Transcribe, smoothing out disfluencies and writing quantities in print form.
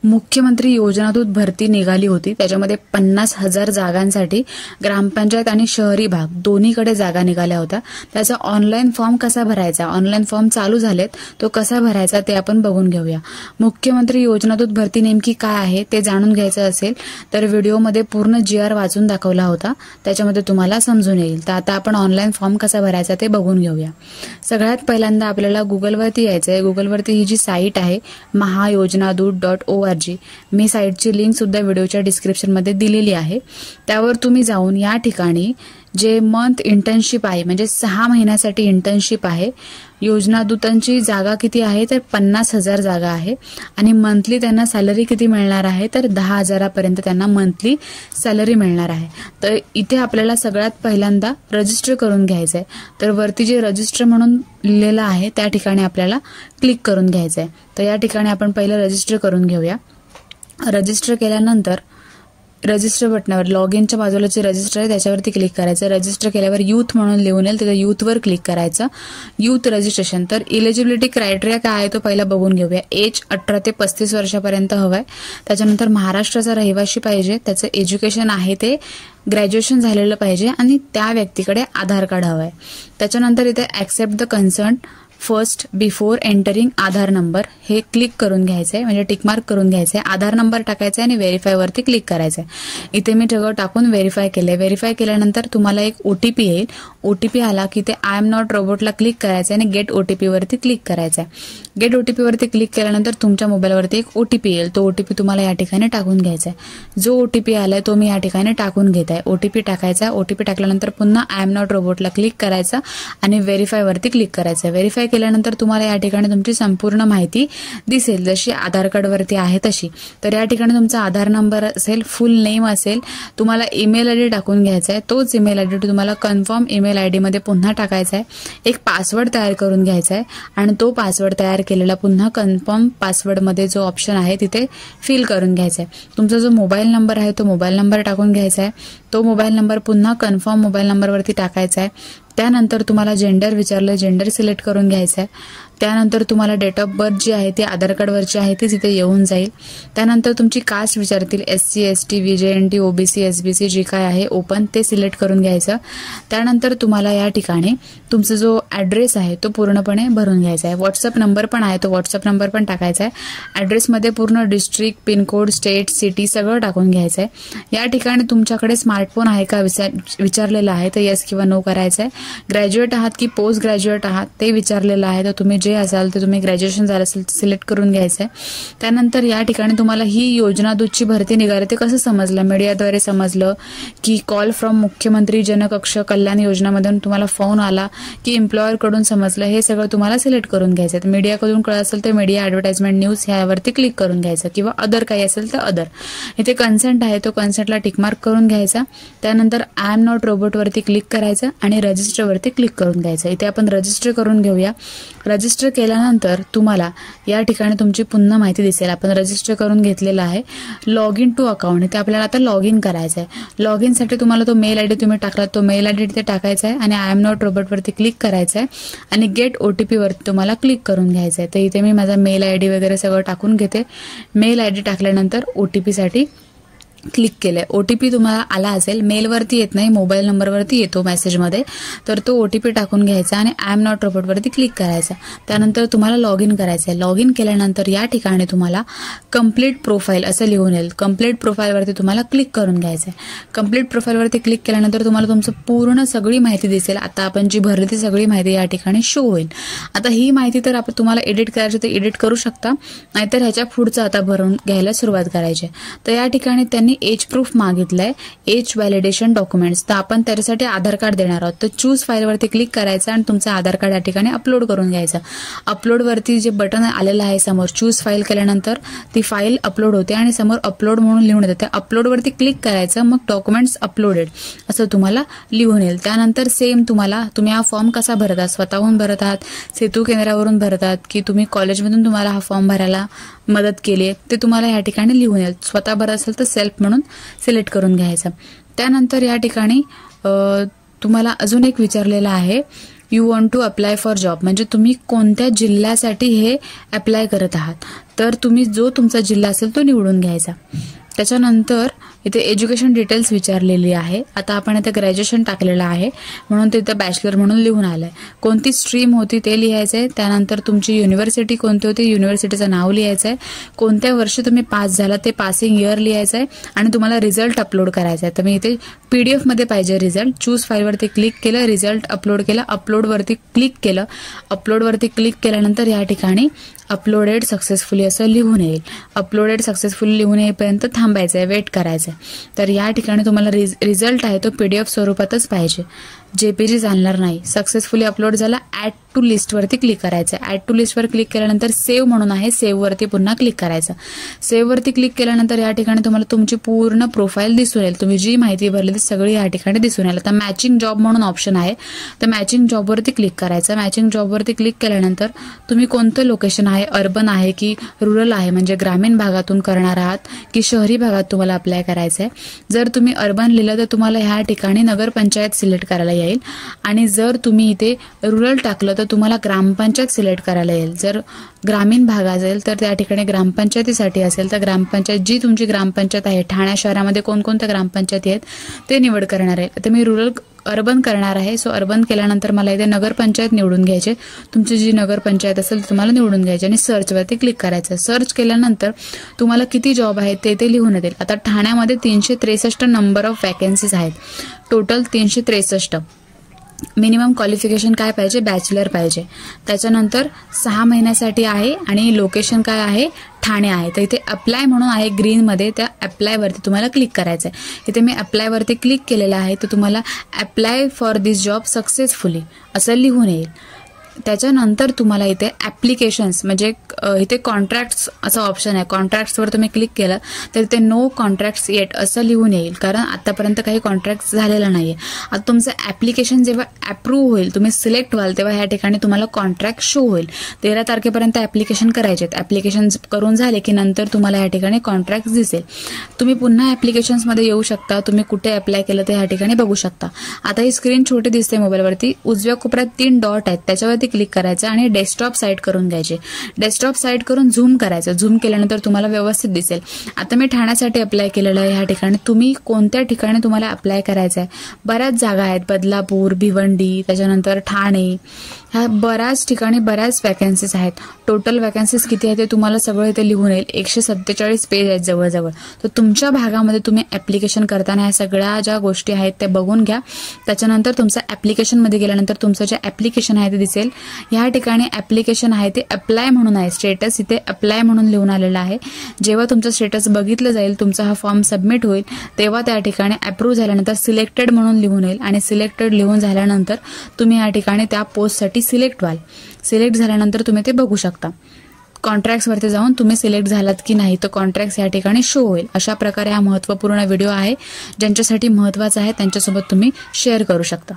मुख्यमंत्री योजनादूत भरती निघाली होती। त्याच्यामध्ये 50,000 जागांसाठी ग्रामपंचायत आणि शहरी भाग दोन्हीकडे जागा निघाल्या होत्या। त्याचा ऑनलाईन फॉर्म कसा भरायचा, ऑनलाईन फॉर्म चालू झालेत, तो कसा भरायचा ते आपण बघून घेऊया। मुख्यमंत्री योजनादूत भरती नेमकी काय आहे ते जाणून घ्यायचं असेल तर व्हिडिओमध्ये पूर्ण GR वाचून दाखवला होता, त्याच्यामध्ये तुम्हाला समजून येईल। तर आता आपण ऑनलाईन फॉर्म कसा भरायचा ते बघून घेऊया। सगळ्यात पहिल्यांदा आपल्याला गुगलवरती यायचं आहे। गुगलवरती ही जी साईट आहे महायोजनादूत.org, मी साईटची लिंक सुद्धा व्हिडिओच्या डिस्क्रिप्शनमध्ये दिलेली आहे। त्यावर तुम्ही जाऊन या ठिकाणी जे मंथ इंटर्नशिप आहे म्हणजे 6 महिन्यासाठी इंटर्नशिप आहे, योजनादूतांची जागा किती आहे तर 50,000 जागा आहे आणि मंथली त्यांना सॅलरी किती मिळणार आहे तर 10,000 पर्यंत त्यांना मंथली सॅलरी मिळणार आहे। तर इथे आपल्याला सगळ्यात पहिल्यांदा रजिस्टर करून घ्यायचं आहे। तर वरती जे रजिस्टर म्हणून लिहिलेलं आहे त्या ठिकाणी आपल्याला क्लिक करून घ्यायचं आहे। तर या ठिकाणी आपण पहिलं रजिस्टर करून घेऊया। रजिस्टर केल्यानंतर रजिस्टर बटनावर लॉग इनच्या बाजूला जे रजिस्टर आहे त्याच्यावरती क्लिक करायचं। रजिस्टर केल्यावर यूथ म्हणून लिहून येईल, त्याच्या यूथवर क्लिक करायचं। यूथ रजिस्ट्रेशन, तर इलिजिबिलिटी क्रायटेरिया काय आहे तो पहिला बघून घेऊया। एज 18 ते 35 वर्षापर्यंत हवंय। त्याच्यानंतर महाराष्ट्राचा रहिवासी पाहिजे, त्याचं एज्युकेशन आहे ते ग्रॅज्युएशन झालेलं पाहिजे आणि त्या व्यक्तीकडे आधार कार्ड हवंय। त्याच्यानंतर इथे accept the concern first before entering Aadhaar number हे क्लिक करून घ्यायचंय, म्हणजे टिकमार्क करून घ्यायचंय। आधार नंबर टाकायचा आणि व्हेरीफाय वरती क्लिक करायचंय। इथे मी सगळं टाकून व्हेरीफाय केलंय। व्हेरीफाय केल्यानंतर तुम्हाला एक OTP येईल। OTP आला की ते आय एम नॉट रोबोटला क्लिक करायचंय आणि गेट OTP वरती क्लिक करायचंय। गेट OTP वरती क्लिक केल्यानंतर तुमच्या मोबाईलवरती एक OTP येईल, तो OTP तुम्हाला या ठिकाणी टाकून घ्यायचा आहे। जो OTP आलाय तो मी या ठिकाणी टाकून घेत आहे। OTP टाकायचा। OTP टाकल्यानंतर पुन्हा आय एम नॉट रोबोटला क्लिक करायचं आणि व्हेरीफाय वरती क्लिक करायचं। व्हेरीफाय केल्यानंतर तुम्हाला या ठिकाणी तुमची संपूर्ण माहिती दिसेल, जशी आधार कार्ड वरती आहे तशी। तर या ठिकाणी तुमचा आधार नंबर असेल, फुल नेम असेल, तुम्हाला ईमेल आयडी टाकून घ्यायचा आहे। तोच ईमेल आयडी तुम्हाला कन्फर्म ईमेल आयडी मध्ये पुन्हा टाकायचा आहे। एक पासवर्ड तयार करून घ्यायचा आहे आणि तो पासवर्ड तयार केलेला पुन्हा कन्फर्म पासवर्ड मध्ये जो ऑप्शन आहे तिथे फिल करून घ्यायचा आहे। तुमचा जो मोबाईल नंबर आहे तो मोबाईल नंबर टाकून घ्यायचा आहे। तो मोबाईल नंबर पुन्हा कन्फर्म मोबाईल नंबरवरती टाकायचा आहे। त्यानंतर तुम्हाला जेंडर विचारलं, जेंडर सिलेक्ट करून घ्यायचं आहे। त्यानंतर तुम्हाला डेट ऑफ बर्थ जी आहे ती आधार कार्डवरची आहे ती तिथे येऊन जाईल। त्यानंतर तुमची कास्ट विचारतील, SC ST VJNT OBC SBC जी काय आहे ओपन ते सिलेक्ट करून घ्यायचं। त्यानंतर तुम्हाला या ठिकाणी तुमचा जो ऍड्रेस आहे तो पूर्णपणे भरून घ्यायचा आहे। व्हॉट्सअप नंबर पण आहे, तो व्हॉट्सअप नंबर पण टाकायचा आहे। ऍड्रेसमध्ये पूर्ण डिस्ट्रिक्ट, पिनकोड, स्टेट, सिटी सगळं टाकून घ्यायचं आहे। या ठिकाणी तुमच्याकडे स्मार्टफोन आहे का विचारलेलं आहे, तर येस किंवा नो करायचं आहे। ग्रॅज्युएट आहात की पोस्ट ग्रॅज्युएट आहात ते विचारलेलं आहे, तर तुम्ही जे असाल ते तुम्ही ग्रॅज्युएशन झालं असेल सिलेक्ट करून घ्यायचं आहे। त्यानंतर या ठिकाणी तुम्हाला ही योजनादूतची भरती निघाली ते कसं समजलं, मीडियाद्वारे समजलं की कॉल फ्रॉम मुख्यमंत्री जनकक्ष कल्याण योजनामधून तुम्हाला फोन आला की एम्प्लॉयर कडून समजलं, हे सगळं तुम्हाला सिलेक्ट करून घ्यायचं आहे। मीडियाकडून कळत असेल तर मीडिया ऍडव्हर्टाइजमेंट न्यूज ह्यावरती क्लिक करून घ्यायचं किंवा अदर काही असेल तर अदर। इथे कन्सेंट आहे तो कन्सेंटला टिकमार्क करून घ्यायचा। त्यानंतर आय एम नॉट रोबोट वरती क्लिक करायचं आणि रजिस्टर वरती क्लिक करून घ्यायचं। इथे आपण रजिस्टर करून घेऊया। रजिस्टर केल्यानंतर तुम्हाला या ठिकाणी तुमची पुन्हा माहिती दिसेल। आपण रजिस्टर करून घेतलेलं आहे। लॉग इन टू अकाउंट, इथे आपल्याला आता लॉग इन करायचं आहे। लॉग इन साठी तुम्हाला तो मेल आयडी तुम्ही टाकला तो मेल आयडी तिथे टाकायचा आहे आणि आय एम नॉट रोबोट वरती क्लिक करायचं आहे आणि गेट OTP वरती तुम्हाला क्लिक करून घ्यायचं आहे। तर इथे मी माझा मेल आयडी वगैरे सगळं टाकून घेते। मेल आयडी टाकल्यानंतर OTP साठी क्लिक केलंय। OTP तुम्हाला आला असेल, मेलवरती येत नाही, मोबाईल नंबरवरती येतो मेसेजमध्ये, तर तो OTP टाकून घ्यायचा आणि आय एम नॉट रोबोट वरती क्लिक करायचा। त्यानंतर तुम्हाला लॉग इन करायचं आहे। लॉग इन केल्यानंतर या ठिकाणी तुम्हाला कंप्लीट प्रोफाईल असं लिहून येईल। कंप्लीट प्रोफाईल वरती तुम्हाला क्लिक करून घ्यायचं आहे। कंप्लीट प्रोफाईल वरती क्लिक केल्यानंतर तुम्हाला तुमचं पूर्ण सगळी माहिती दिसेल। आता आपण जी भरली ती सगळी माहिती या ठिकाणी शो होईल। आता ही माहिती तर आपण तुम्हाला एडिट करायची तर एडिट करू शकता, नाहीतर ह्याच्या पुढचं आता भरून घ्यायला सुरुवात करायची। तर या ठिकाणी त्यांनी एज प्रूफ मागितलंय, एज व्हॅलिडेशन डॉक्युमेंट्स, तर आपण त्याच्यासाठी आधार कार्ड देणार आहोत। तर चूज फाईल वरती क्लिक करायचं आणि तुमचं आधार कार्ड या ठिकाणी अपलोड करून घ्यायचं। अपलोड वरती जे बटन आलेलं आहे समोर चूज फाईल केल्यानंतर ती फाईल अपलोड होते आणि समोर अपलोड म्हणून लिहून येतं, त्या अपलोड वरती क्लिक करायचं, मग डॉक्युमेंट्स अपलोडेड असं तुम्हाला लिहून येईल। त्यानंतर सेम तुम्ही हा फॉर्म कसा भरत आहात, स्वतःहून भरत आहात, सेतू केंद्रावरून भरत आहात की तुम्ही कॉलेजमधून तुम्हाला हा फॉर्म भरायला मदत केली आहे ते तुम्हाला या ठिकाणी लिहून येईल। स्वतः भरत असेल तर सेल्फ म्हणून सिलेक्ट करून घ्यायचं। त्यानंतर या ठिकाणी तुम्हाला अजून एक विचारलेलं आहे you want to apply for job, म्हणजे तुम्ही कोणत्या जिल्ह्यासाठी हे अप्लाय करत आहात. तर तुम्ही जो तुमचा जिल्हा असेल तो निवडून घ्यायचा. त्याच्यानंतर इथे एज्युकेशन डिटेल्स विचारलेली आहे. आता आपण इथे ग्रॅज्युएशन टाकलेलं आहे म्हणून तिथे बॅचलर म्हणून लिहून आलंय. कोणती स्ट्रीम होती ते लिहायचं आहे. त्यानंतर तुमची युनिव्हर्सिटी कोणती होती, युनिव्हर्सिटीचं नाव लिहायचं आहे. कोणत्या वर्षी तुम्ही पास झाला ते पासिंग इयर लिहायचं आहे आणि तुम्हाला रिझल्ट अपलोड करायचा आहे. तर मी इथे PDF मध्ये पाहिजे रिझल्ट. चूज फाईलवरती क्लिक केलं, रिझल्ट अपलोड केला, अपलोडवरती क्लिक केलं. अपलोडवरती क्लिक केल्यानंतर या ठिकाणी अपलोडेड सक्सेसफुली असं लिहून येईल. अपलोडेड सक्सेसफुली लिहून येईपर्यंत थांबायचं आहे, वेट करायचं आहे. तर या ठिकाणी तुम्हाला रिझल्ट आहे तो PDF स्वरूपातच पाहिजे, JPG चालणार नाही. सक्सेसफुली अपलोड झाला, ऍड टू लिस्टवरती क्लिक करायचं. ऍड टू लिस्टवर क्लिक केल्यानंतर सेव्ह म्हणून आहे, सेव्हवरती पुन्हा क्लिक करायचं. सेव्हवरती क्लिक केल्यानंतर या ठिकाणी तुम्हाला तुमची पूर्ण प्रोफाईल दिसून येईल. तुम्ही जी माहिती भरली ती सगळी या ठिकाणी दिसून येईल. आता मॅचिंग जॉब म्हणून ऑप्शन आहे, तर मॅचिंग जॉबवरती क्लिक करायचं. मॅचिंग जॉबवरती क्लिक केल्यानंतर तुम्ही कोणतं लोकेशन आहे, अर्बन आहे की रुरल आहे, म्हणजे ग्रामीण भागातून करणार आहात की शहरी भागात तुम्हाला अप्लाय करायचं आहे. जर तुम्ही अर्बन लिहिलं तर तुम्हाला ह्या ठिकाणी नगरपंचायत सिलेक्ट करायला येईल आणि जर तुम्ही इथे रुरल टाकलं तर तुम्हाला ग्रामपंचायत सिलेक्ट करायला येईल. जर ग्रामीण भाग असेल तर त्या ठिकाणी ग्रामपंचायतीसाठी असेल तर ग्रामपंचायत, जी तुमची ग्रामपंचायत आहे, ठाणे शहरामध्ये कोणकोणत्या ग्रामपंचायती आहेत ते निवड करणार आहे. तर मी रुरल अर्बन करणार आहे. सो अर्बन केल्यानंतर मला इथे नगरपंचायत निवडून घ्यायचे. तुमची जी नगरपंचायत असेल तुम्हाला निवडून घ्यायची आणि सर्चवरती क्लिक करायचं. सर्च केल्यानंतर तुम्हाला किती जॉब आहेत ते लिहून येतील. आता ठाण्यामध्ये 363 नंबर ऑफ वॅकन्सीज आहेत, टोटल 363. मिनिमम क्वालिफिकेशन काय पाहिजे, बॅचलर पाहिजे. त्याच्यानंतर 6 महिन्यासाठी आहे आणि लोकेशन काय आहे, ठाणे आहे. तर इथे अप्लाय म्हणून आहे ग्रीनमध्ये, त्या अप्लायवरती तुम्हाला क्लिक करायचं आहे. इथे मी अप्लायवरती क्लिक केलेलं आहे, तर तुम्हाला apply for this job successfully असं लिहून येईल. त्याच्यानंतर तुम्हाला इथे ऍप्लिकेशन्स म्हणजे इथे कॉन्ट्रॅक्ट्स असा ऑप्शन आहे. कॉन्ट्रॅक्ट्सवर तुम्ही क्लिक केलं तर इथे नो कॉन्ट्रॅक्ट्स येट असं लिहून येईल, कारण आतापर्यंत काही कॉन्ट्रॅक्ट झालेला नाहीये. आता तुमचं ऍप्लिकेशन जेव्हा अप्रूव्ह होईल, तुम्ही सिलेक्ट व्हाल, तेव्हा ह्या ठिकाणी तुम्हाला कॉन्ट्रॅक्ट शो होईल. 13 तारखेपर्यंत ऍप्लिकेशन करायचे. ऍप्लिकेशन करून झाले की नंतर तुम्हाला या ठिकाणी कॉन्ट्रॅक्ट दिसेल. तुम्ही पुन्हा ऍप्लिकेशन्समध्ये येऊ शकता. तुम्ही कुठे अप्लाय केलं ते ह्या ठिकाणी बघू शकता. आता ही स्क्रीन छोटी दिसते मोबाईलवरती. उजव्या कोपऱ्यात 3 डॉट आहेत, त्याच्यावरती क्लिक करायचं आणि डेस्कटॉप साईड करून घ्यायचे. डेस्कटॉप साईड करून झूम करायचं. झूम केल्यानंतर तुम्हाला व्यवस्थित दिसेल. आता मी ठाण्यासाठी अप्लाय केलेलं आहे. ह्या ठिकाणी तुम्ही कोणत्या ठिकाणी तुम्हाला अप्लाय करायचं आहे, बऱ्याच जागा आहेत, बदलापूर, भिवंडी, त्याच्यानंतर ठाणे, ह्या बऱ्याच ठिकाणी बऱ्याच वॅकन्सीज आहेत. टोटल वॅकन्सीज किती आहे ते तुम्हाला सगळं इथे लिहून येईल. 147 पेज आहेत जवळजवळ. तर तुमच्या भागामध्ये तुम्ही ऍप्लिकेशन करताना ह्या सगळ्या ज्या गोष्टी आहेत त्या बघून घ्या. त्याच्यानंतर तुमचं ऍप्लिकेशनमध्ये गेल्यानंतर तुमचं जे ऍप्लिकेशन आहे ते दिसेल. ह्या ठिकाणी ऍप्लिकेशन आहे ते अप्लाय म्हणून आहे. स्टेटस इथे अप्लाय म्हणून लिहून आलेलं आहे. जेव्हा तुमचं स्टेटस बघितलं जाईल, तुमचा हा फॉर्म सबमिट होईल, तेव्हा त्या ठिकाणी अप्रूव्ह झाल्यानंतर सिलेक्टेड म्हणून लिहून येईल आणि सिलेक्टेड लिहून झाल्यानंतर तुम्ही या ठिकाणी त्या पोस्टसाठी सिलेक्ट व्हाल. सिलेक्ट झाल्यानंतर तुम्ही ते बघू शकता. कॉन्ट्रॅक्ट्सवरती जाऊन तुम्ही सिलेक्ट झालात की नाही तर कॉन्ट्रॅक्ट्स या ठिकाणी शो होईल. अशा प्रकारे हा महत्त्वपूर्ण व्हिडिओ आहे. ज्यांच्यासाठी महत्त्वाचा आहे त्यांच्यासोबत तुम्ही शेअर करू शकता.